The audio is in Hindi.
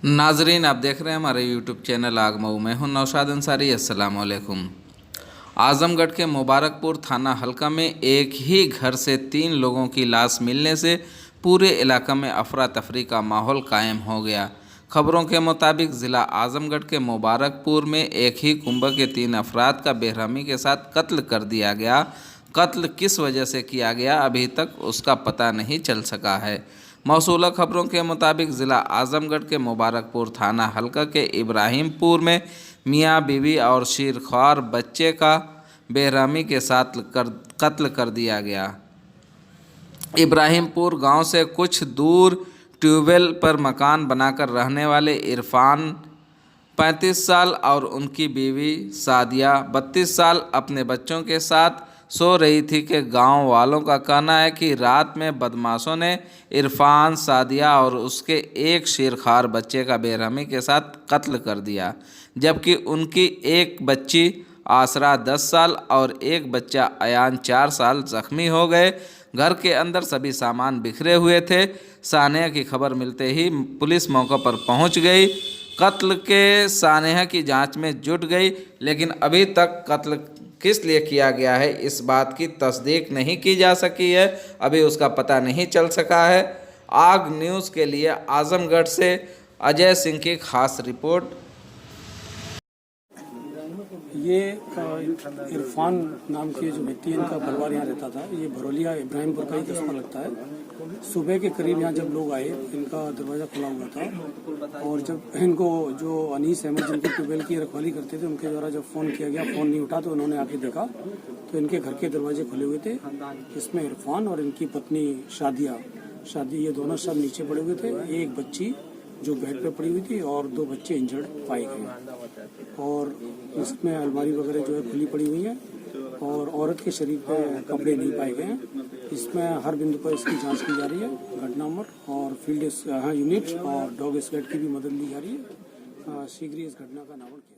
नाजरीन, आप देख रहे हैं हमारे यूट्यूब चैनल आगमऊ। मैं हूं नौशाद अंसारी। अस्सलाम वालेकुम। आजमगढ़ के मुबारकपुर थाना हल्का में एक ही घर से 3 लोगों की लाश मिलने से पूरे इलाका में अफरा तफरी का माहौल कायम हो गया। खबरों के मुताबिक ज़िला आजमगढ़ के मुबारकपुर में एक ही कुंबा के 3 अफराद का बेरहमी के साथ कत्ल कर दिया गया। कत्ल किस वजह से किया गया, अभी तक उसका पता नहीं चल सका है। मौसूला खबरों के मुताबिक ज़िला आजमगढ़ के मुबारकपुर थाना हल्का के इब्राहिमपुर में मियाँ बीवी और शीरख्वार बच्चे का बेरहमी के साथ कत्ल कर दिया गया। इब्राहिमपुर गांव से कुछ दूर ट्यूबवेल पर मकान बनाकर रहने वाले इरफान 35 साल और उनकी बीवी सादिया 32 साल अपने बच्चों के साथ सो रही थी कि गांव वालों का कहना है कि रात में बदमाशों ने इरफान, सादिया और उसके एक शेरखार बच्चे का बेरहमी के साथ कत्ल कर दिया, जबकि उनकी एक बच्ची आसरा 10 साल और एक बच्चा अयान 4 साल जख्मी हो गए। घर के अंदर सभी सामान बिखरे हुए थे। सानेहा की खबर मिलते ही पुलिस मौके पर पहुंच गई। कत्ल के सानेहा की जांच में जुट गई, लेकिन अभी तक कत्ल किस लिए किया गया है इस बात की तस्दीक नहीं की जा सकी है। अभी उसका पता नहीं चल सका है। आग न्यूज़ के लिए आजमगढ़ से अजय सिंह की खास रिपोर्ट। ये इरफान नाम के जो व्यक्ति इनका परिवार यहाँ रहता था। ये भरोलिया इब्राहिमपुर का ही कस्बा लगता है। सुबह के करीब यहाँ जब लोग आए, इनका दरवाज़ा खुला हुआ था और जब इनको जो अनीस अहमद जिनकी ट्यूबवेल की रखवाली करते थे, उनके द्वारा जब फ़ोन किया गया, फ़ोन नहीं उठा तो उन्होंने आके देखा तो इनके घर के दरवाजे खुले हुए थे। इसमें इरफान और इनकी पत्नी शादी ये दोनों सब नीचे पड़े हुए थे। एक बच्ची जो बेड पे पड़ी हुई थी और 2 बच्चे इंजर्ड पाए गए और इसमें अलमारी वगैरह जो है खुली पड़ी हुई है और औरत के शरीर पे कपड़े नहीं पाए गए हैं। इसमें हर बिंदु पर इसकी जांच की जा रही है। घटना नंबर और फील्ड यूनिट और डॉग स्क्वाड की भी मदद ली जा रही है। शीघ्र इस घटना का नामकरण किया